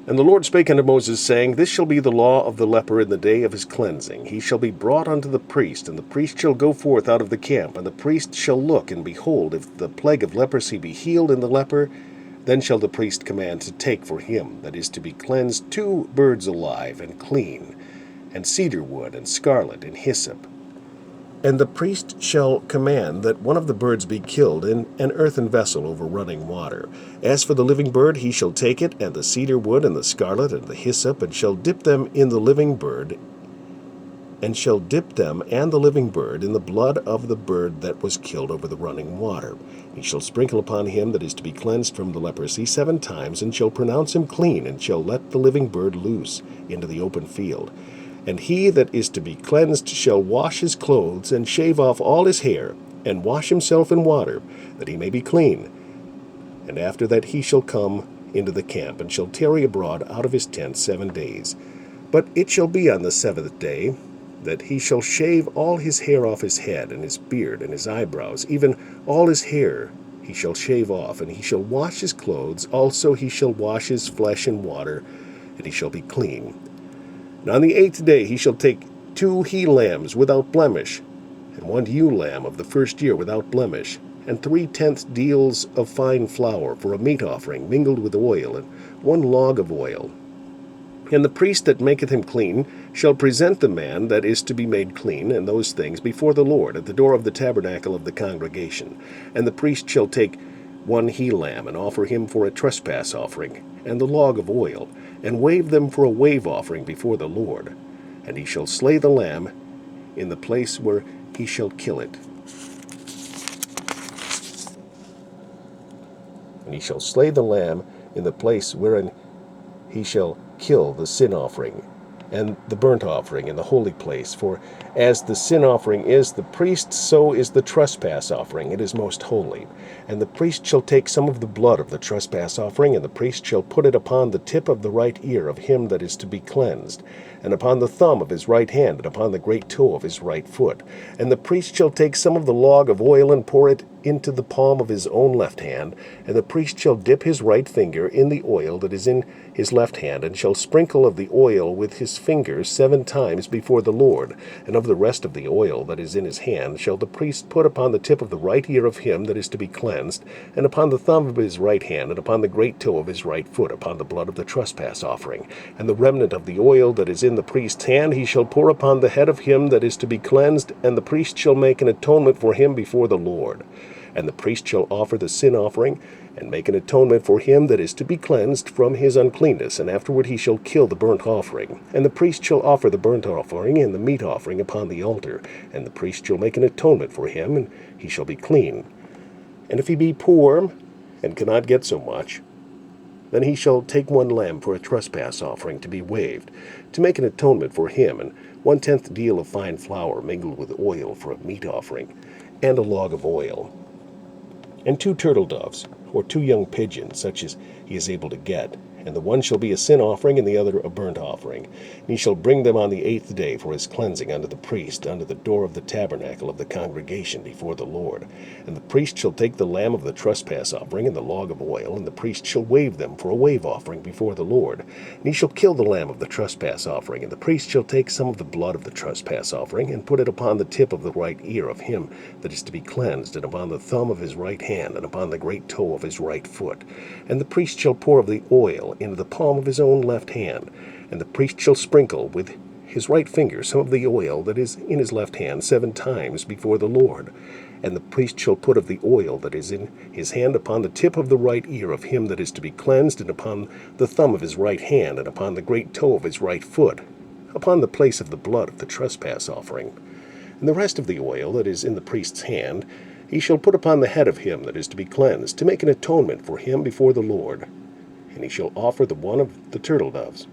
And the Lord spake unto Moses, saying, This shall be the law of the leper in the day of his cleansing. He shall be brought unto the priest, and the priest shall go forth out of the camp, and the priest shall look, and behold, if the plague of leprosy be healed in the leper, then shall the priest command to take for him that is to be cleansed 2 birds alive and clean, and cedar wood, and scarlet, and hyssop. And the priest shall command that one of the birds be killed in an earthen vessel over running water. As for the living bird, he shall take it, and the cedar wood, and the scarlet, and the hyssop, and shall dip them in the living bird, and shall dip them and the living bird in the blood of the bird that was killed over the running water. He shall sprinkle upon him that is to be cleansed from the leprosy 7 times, and shall pronounce him clean, and shall let the living bird loose into the open field. And he that is to be cleansed shall wash his clothes, and shave off all his hair, and wash himself in water, that he may be clean. And after that he shall come into the camp, and shall tarry abroad out of his tent 7 days. But it shall be on the 7th day that he shall shave all his hair off his head, and his beard, and his eyebrows, even all his hair he shall shave off, and he shall wash his clothes. Also he shall wash his flesh in water, and he shall be clean. And on the 8th day he shall take 2 he-lambs without blemish, and 1 ewe lamb of the first year without blemish, and 3/10 deals of fine flour for a meat offering mingled with oil, and 1 log of oil. And the priest that maketh him clean shall present the man that is to be made clean and those things before the Lord at the door of the tabernacle of the congregation. And the priest shall take 1 he-lamb, and offer him for a trespass offering, and the log of oil, and wave them for a wave offering before the Lord. And he shall slay the lamb in the place where he shall kill it. And he shall slay the lamb in the place wherein he shall kill the sin offering and the burnt offering in the holy place. For as the sin offering is the priest, so is the trespass offering. It is most holy. And the priest shall take some of the blood of the trespass offering, and the priest shall put it upon the tip of the right ear of him that is to be cleansed, and upon the thumb of his right hand, and upon the great toe of his right foot. And the priest shall take some of the log of oil, and pour it into the palm of his own left hand, and the priest shall dip his right finger in the oil that is in his left hand, and shall sprinkle of the oil with his fingers 7 times before the Lord. And of the rest of the oil that is in his hand shall the priest put upon the tip of the right ear of him that is to be cleansed, and upon the thumb of his right hand, and upon the great toe of his right foot, upon the blood of the trespass offering. And the remnant of the oil that is in the priest's hand he shall pour upon the head of him that is to be cleansed, and the priest shall make an atonement for him before the Lord. And the priest shall offer the sin offering, and make an atonement for him that is to be cleansed from his uncleanness, and afterward he shall kill the burnt offering. And the priest shall offer the burnt offering and the meat offering upon the altar, and the priest shall make an atonement for him, and he shall be clean. And if he be poor, and cannot get so much, then he shall take 1 lamb for a trespass offering to be waved, to make an atonement for him, and 1/10 deal of fine flour mingled with oil for a meat offering, and a log of oil. And 2 turtle doves, or 2 young pigeons, such as he is able to get. And the one shall be a sin offering, and the other a burnt offering. And he shall bring them on the 8th day for his cleansing unto the priest, unto the door of the tabernacle of the congregation before the Lord. And the priest shall take the lamb of the trespass offering, and the log of oil, and the priest shall wave them for a wave offering before the Lord. And he shall kill the lamb of the trespass offering, and the priest shall take some of the blood of the trespass offering, and put it upon the tip of the right ear of him that is to be cleansed, and upon the thumb of his right hand, and upon the great toe of his right foot. And the priest shall pour of the oil into the palm of his own left hand, and the priest shall sprinkle with his right finger some of the oil that is in his left hand 7 times before the Lord. And the priest shall put of the oil that is in his hand upon the tip of the right ear of him that is to be cleansed, and upon the thumb of his right hand, and upon the great toe of his right foot, upon the place of the blood of the trespass offering. And the rest of the oil that is in the priest's hand he shall put upon the head of him that is to be cleansed, to make an atonement for him before the Lord. And he shall offer the one of the turtle doves,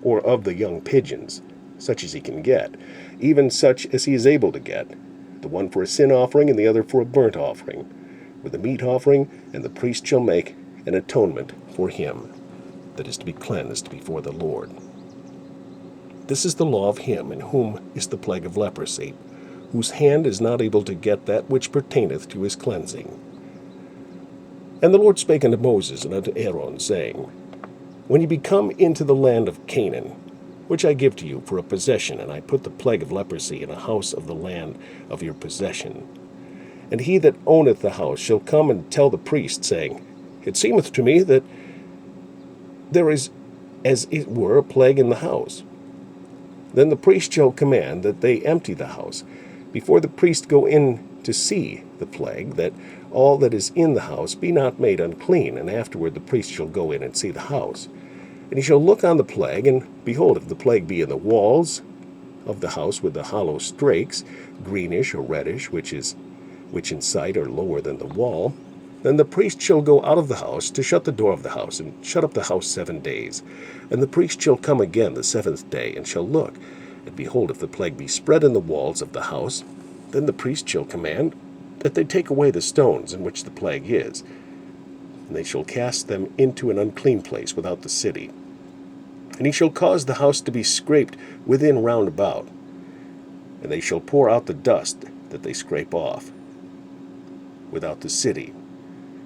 or of the young pigeons, such as he can get, even such as he is able to get, the one for a sin offering, and the other for a burnt offering, with a meat offering, and the priest shall make an atonement for him that is to be cleansed before the Lord. This is the law of him in whom is the plague of leprosy, whose hand is not able to get that which pertaineth to his cleansing. And the Lord spake unto Moses and unto Aaron, saying, When ye be come into the land of Canaan, which I give to you for a possession, and I put the plague of leprosy in a house of the land of your possession. And he that owneth the house shall come and tell the priest, saying, It seemeth to me that there is as it were a plague in the house. Then the priest shall command that they empty the house, before the priest go in to see the plague, that all that is in the house be not made unclean, and afterward the priest shall go in and see the house. And he shall look on the plague, and behold, if the plague be in the walls of the house with the hollow strakes, greenish or reddish, which in sight are lower than the wall, then the priest shall go out of the house to shut the door of the house, and shut up the house 7 days. And the priest shall come again the 7th day, and shall look. And behold, if the plague be spread in the walls of the house, then the priest shall command that they take away the stones in which the plague is. And they shall cast them into an unclean place without the city. And he shall cause the house to be scraped within round about. And they shall pour out the dust that they scrape off without the city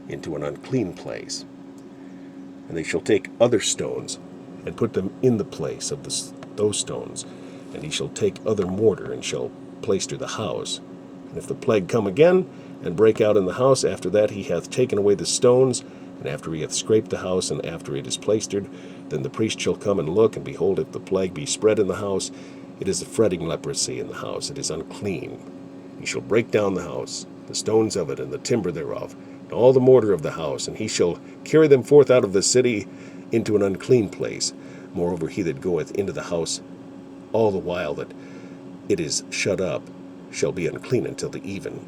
into an unclean place. And they shall take other stones and put them in the place of those stones. And he shall take other mortar and shall plaister the house. And if the plague come again and break out in the house, after that he hath taken away the stones, and after he hath scraped the house, and after it is plaistered, then the priest shall come and look, and behold, if the plague be spread in the house, it is a fretting leprosy in the house, it is unclean. He shall break down the house, the stones of it, and the timber thereof, and all the mortar of the house, and he shall carry them forth out of the city into an unclean place. Moreover, he that goeth into the house all the while that it is shut up shall be unclean until the even.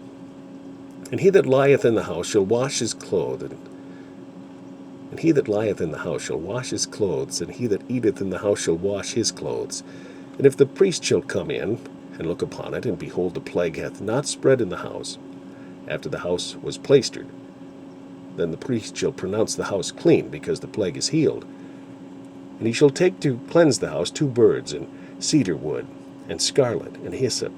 And he that lieth in the house shall wash his clothes, and he that lieth in the house shall wash his clothes, and he that eateth in the house shall wash his clothes. And if the priest shall come in and look upon it, and behold, the plague hath not spread in the house, after the house was plaistered, then the priest shall pronounce the house clean, because the plague is healed. And he shall take to cleanse the house 2 birds, and cedar wood, and scarlet, and hyssop.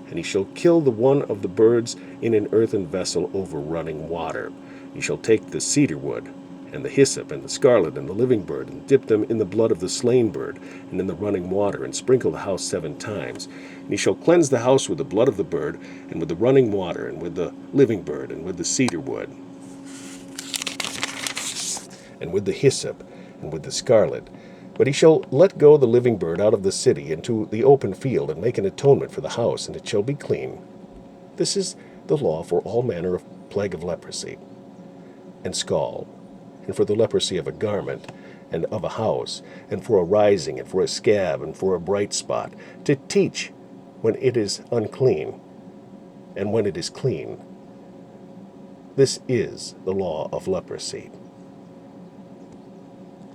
And he shall kill the one of the birds in an earthen vessel over running water. He shall take the cedar wood, and the hyssop, and the scarlet, and the living bird, and dip them in the blood of the slain bird, and in the running water, and sprinkle the house 7 times. And he shall cleanse the house with the blood of the bird, and with the running water, and with the living bird, and with the cedar wood, and with the hyssop, and with the scarlet. But he shall let go the living bird out of the city into the open field, and make an atonement for the house, and it shall be clean. This is the law for all manner of plague of leprosy, and scald, and for the leprosy of a garment, and of a house, and for a rising, and for a scab, and for a bright spot, to teach when it is unclean, and when it is clean. This is the law of leprosy.